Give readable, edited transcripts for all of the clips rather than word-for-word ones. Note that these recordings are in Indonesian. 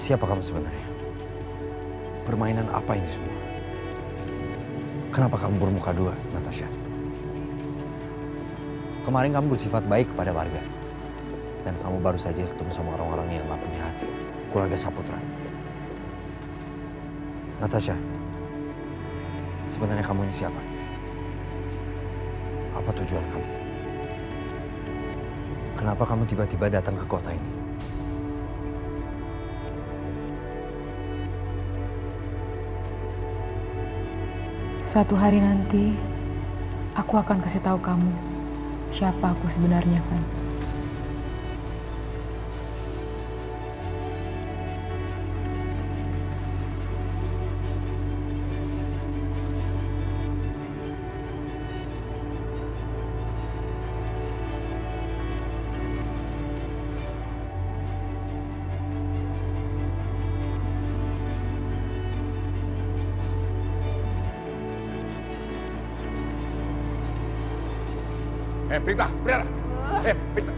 Siapa kamu sebenarnya? Permainan apa ini semua? Kenapa kamu bermuka dua, Natasha? Kemarin kamu bersifat baik kepada warga. Dan kamu baru saja ketemu sama orang-orang yang gak punya hati. Keluarga Saputra. Natasha, sebenarnya kamu ini siapa? Apa tujuan kamu? Kenapa kamu tiba-tiba datang ke kota ini? Suatu hari nanti, aku akan kasih tahu kamu siapa aku sebenarnya, Van. Prita, Prita. Prita,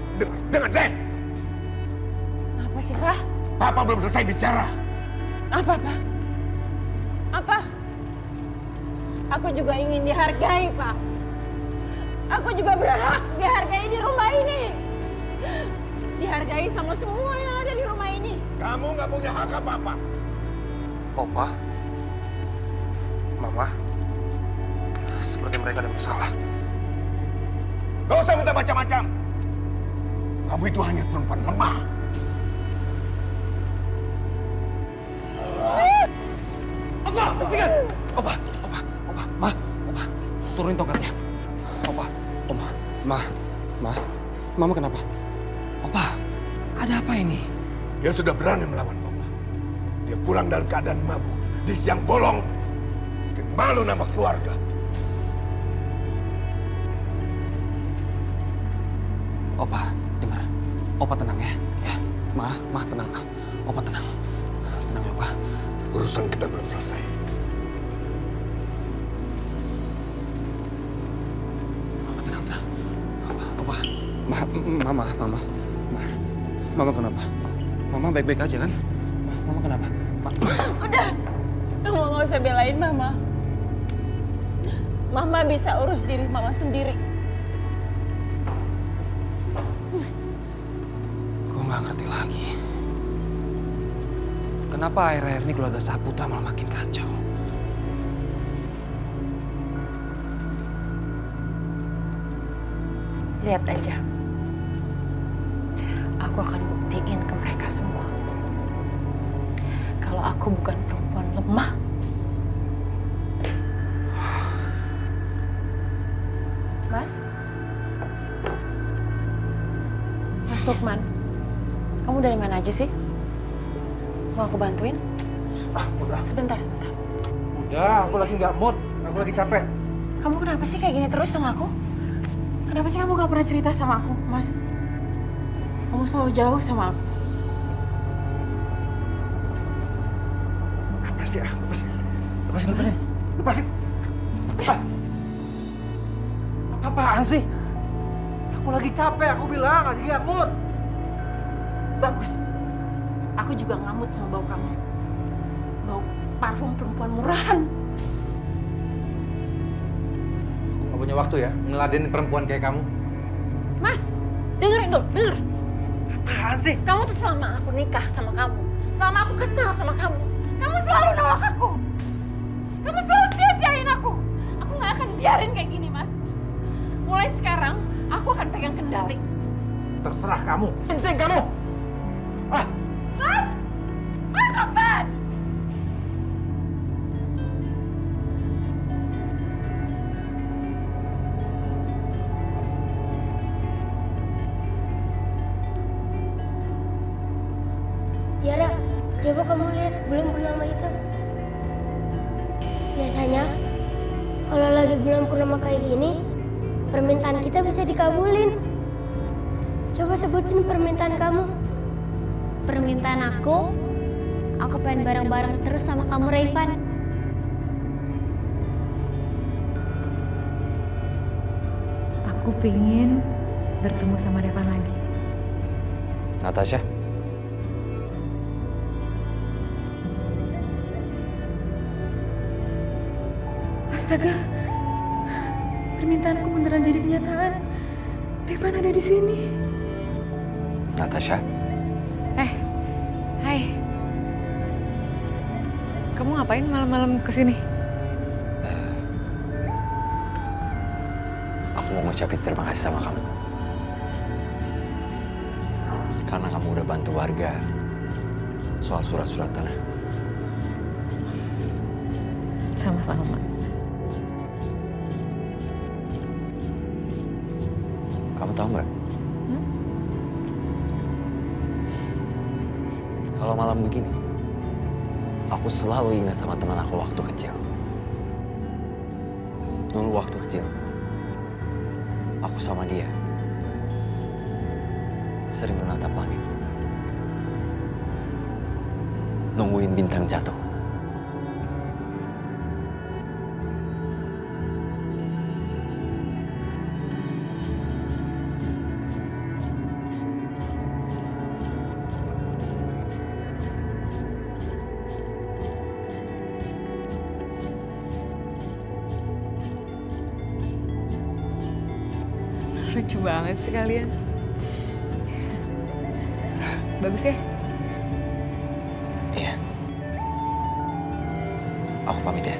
dengar saya. Apa sih, Pak? Papa belum selesai bicara. Apa, Pak? Apa? Aku juga ingin dihargai, Pak. Aku juga berhak dihargai di rumah ini. Dihargai sama semua yang ada di rumah ini. Kamu nggak punya hak apa-apa. Opa, Mama, seperti mereka ada masalah. Gak usah minta macam-macam. Kamu itu hanya perempuan lemah. Opa, hentikan! Opa, Ma, turunin tongkatnya. Opa, Oma, Mama kenapa? Opa, ada apa ini? Dia sudah berani melawan Papa. Dia pulang dalam keadaan mabuk. Di siang bolong. Bikin malu nama keluarga. Opa, dengar. Opa tenang ya. Ma, tenang. Opa tenang. Tenang ya, Opa. Urusan kita belum selesai. Opa tenang. Opa. Mama kenapa? Mama baik-baik aja kan? Mama kenapa? Udah, kamu nggak usah belain Mama. Mama bisa urus diri Mama sendiri. Gue nggak ngerti lagi. Kenapa akhir-akhir ini keluarga Saputra malah makin kacau? Lihat aja. Aku akan buktiin ke mereka semua. Kalau aku bukan perempuan lemah. Mas Lukman, kamu dari mana aja sih? Mau aku bantuin? Udah. Sebentar. Udah, aku lagi nggak mood. Aku lagi capek. Kamu kenapa sih kayak gini terus sama aku? Kenapa sih kamu gak pernah cerita sama aku, Mas? Kamu selalu jauh sama aku. Apa sih? Lepasin. Apaan sih? Aku lagi capek, aku bilang lagi nggak mood. Bagus. Aku juga ngamut sama bau kamu. Bau parfum perempuan murahan. Aku nggak punya waktu ya ngeladenin perempuan kayak kamu. Mas, dengerin dulu, denger. Apaan sih? Kamu tuh selama aku nikah sama kamu, selama aku kenal sama kamu selalu nolak aku. Kamu selalu sia-siain aku. Aku nggak akan biarin kayak gini, Mas. Mulai sekarang, aku akan pegang kendali. Terserah kamu. Cincin kamu. Mas! Mas Lukman! Tiara, coba kamu lihat bulan purnama itu. Biasanya, kalau lagi bulan purnama kayak gini, permintaan kita bisa dikabulin. Coba sebutin permintaan kamu. Permintaan aku pengen bareng-bareng terus sama kamu, Rayvan. Aku pingin bertemu sama Rayvan lagi. Natasha, Astaga, permintaanku beneran jadi kenyataan. Revan ada di sini. Natasha, Hai. Kamu ngapain malam-malam kesini? aku mau ngucapin terima kasih sama kamu. Karena kamu udah bantu warga soal surat-surat tanah. Sama-sama. Kamu tahu nggak? Kalau malam begini, aku selalu ingat sama teman aku waktu kecil. Dulu waktu kecil, aku sama dia sering menatap langit, nungguin bintang jatuh. Lucu banget sih kalian. Bagus ya? Iya. Aku pamit ya.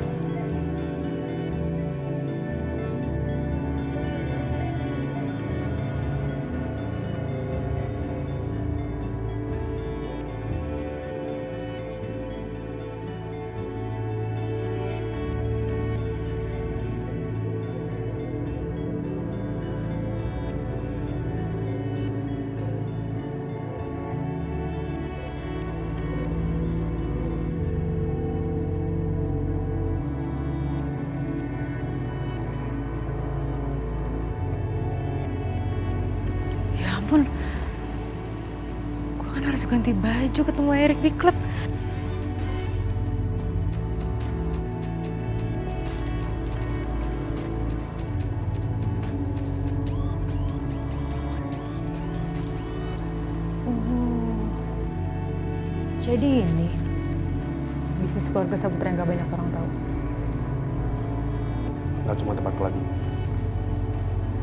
Ya ampun. Gue kan harus ganti baju ketemu Erik di klub. Jadi ini bisnis keluarga Saputra yang gak banyak orang tahu. Gak cuma tempat keladi.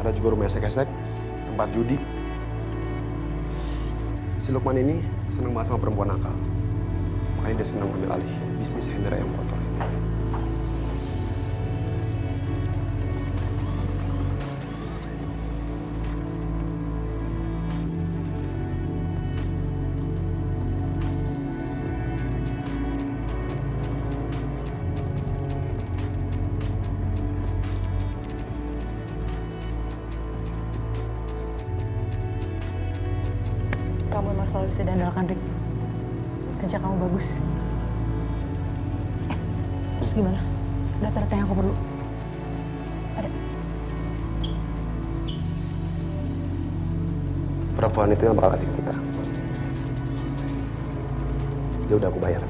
Ada juga rumah esek-esek, tempat judi. Si Lukman ini seneng banget sama perempuan nakal. Makanya dia senang ambil alih bisnis Hendra yang kotor ini. Kamu emang selalu bisa diandalkan, Rik. Kerja kamu bagus. Terus gimana? Data-data yang aku perlu? Ada? Perempuan itu yang bakal kasih ke kita. Dia udah aku bayar.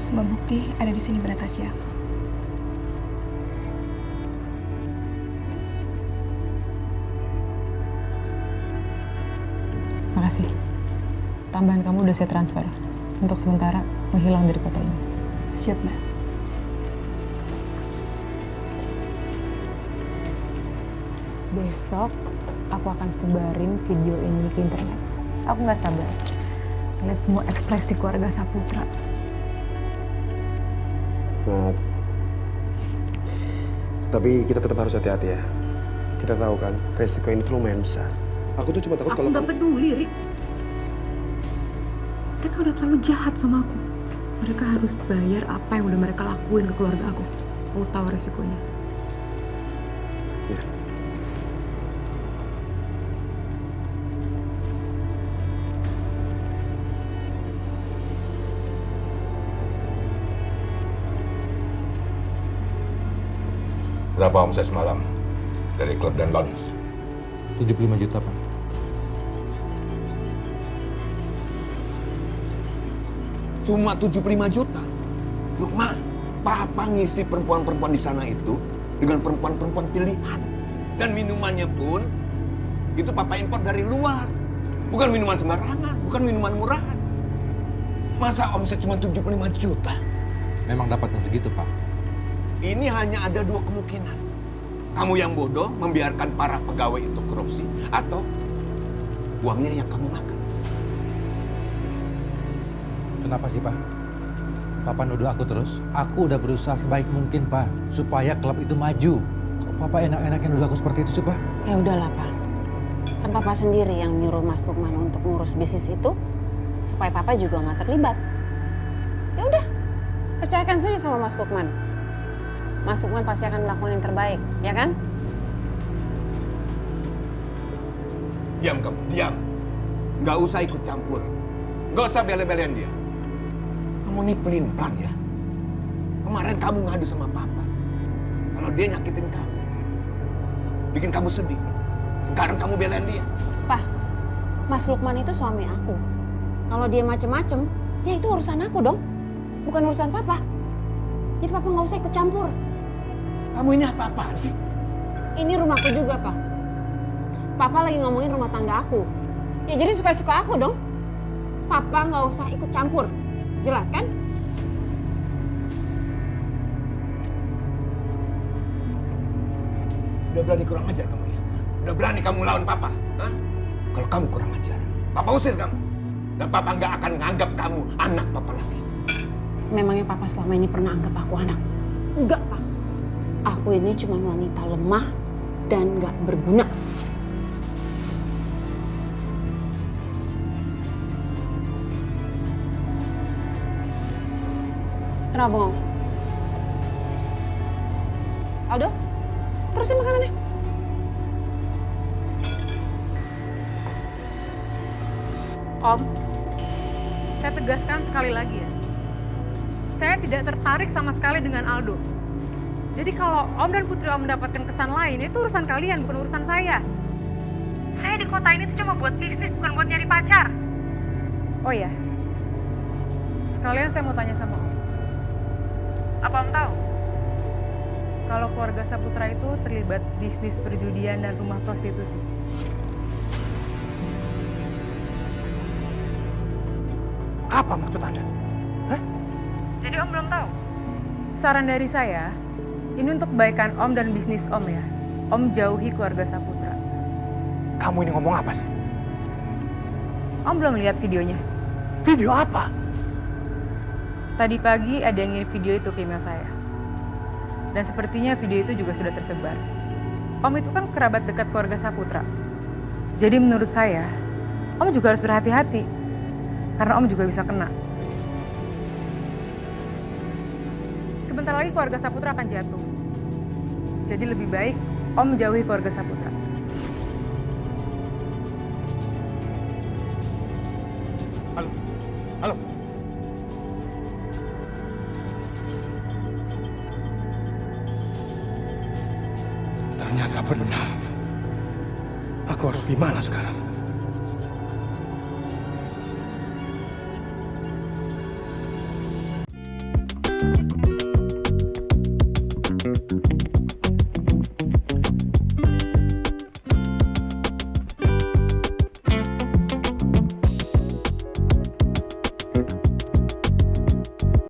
Semua bukti ada di sini, Bunda Tasya. Makasih. Tambahan kamu udah saya transfer. Untuk sementara menghilang dari kota ini. Siap, Mbak. Besok aku akan sebarin video ini ke internet. Aku nggak sabar lihat semua ekspresi keluarga Saputra. Nah, tapi kita tetap harus hati-hati ya. Kita tahu kan, resiko ini tuh lumayan besar. Aku tuh cuma takut kalau... Aku nggak peduli, Rik. Mereka udah terlalu jahat sama aku. Mereka harus bayar apa yang udah mereka lakuin ke keluarga aku. Aku tahu resikonya. Ya. Berapa omset semalam dari klub dan lounge? 75 juta, Pak. Cuma 75 juta? Lukman, Papa ngisi perempuan-perempuan di sana itu dengan perempuan-perempuan pilihan. Dan minumannya pun, itu Papa impor dari luar. Bukan minuman sembarangan, bukan minuman murahan. Masa omset cuma 75 juta? Memang dapatnya segitu, Pak. Ini hanya ada dua kemungkinan. Kamu yang bodoh membiarkan para pegawai itu korupsi, atau uangnya yang kamu makan. Kenapa sih, Pak? Papa nuduh aku terus. Aku udah berusaha sebaik mungkin, Pak, supaya klub itu maju. Kok Papa enak-enakin nuduh aku seperti itu sih, Pak? Ya udahlah, Pak. Kan Papa sendiri yang nyuruh Mas Lukman untuk ngurus bisnis itu, supaya Papa juga nggak terlibat. Ya udah, percayakan saja sama Mas Lukman. Mas Lukman pasti akan melakukan yang terbaik, ya kan? Diam kamu, diam. Nggak usah ikut campur. Nggak usah bela-belain dia. Kamu nih pelin-pelan ya. Kemarin kamu ngadu sama Papa. Kalau dia nyakitin kamu, bikin kamu sedih. Sekarang kamu belain dia. Pak, Mas Lukman itu suami aku. Kalau dia macem-macem, ya itu urusan aku dong. Bukan urusan Papa. Jadi Papa nggak usah ikut campur. Kamu ini apa-apaan sih? Ini rumahku juga, Pak. Papa lagi ngomongin rumah tangga aku. Ya jadi suka-suka aku dong. Papa nggak usah ikut campur. Jelas kan? Udah berani kurang ajar kamu ya? Udah berani kamu lawan Papa? Hah? Kalau kamu kurang ajar, Papa usir kamu. Dan Papa nggak akan nganggap kamu anak Papa lagi. Memangnya Papa selama ini pernah anggap aku anak? Enggak, Pak. Aku ini cuma wanita lemah dan nggak berguna. Kenapa bengong? Aldo, terusin makanannya. Om, saya tegaskan sekali lagi ya. Saya tidak tertarik sama sekali dengan Aldo. Jadi kalau Om dan Putri Om mendapatkan kesan lain, itu urusan kalian, bukan urusan saya. Saya di kota ini tuh cuma buat bisnis, bukan buat nyari pacar. Oh ya, sekalian saya mau tanya sama Om. Apa Om tahu? Kalau keluarga Saputra itu terlibat bisnis perjudian dan rumah prostitusi. Apa maksud Anda? Hah? Jadi Om belum tahu? Saran dari saya, ini untuk kebaikan Om dan bisnis Om ya. Om jauhi keluarga Saputra. Kamu ini ngomong apa sih? Om belum lihat videonya? Video apa? Tadi pagi ada yang ngirim video itu ke email saya. Dan sepertinya video itu juga sudah tersebar. Om itu kan kerabat dekat keluarga Saputra. Jadi menurut saya, Om juga harus berhati-hati. Karena Om juga bisa kena. Sebentar lagi keluarga Saputra akan jatuh. Jadi lebih baik Om menjauhi keluarga Saputra. Halo? Halo? Ternyata benar. Aku harus gimana sekarang?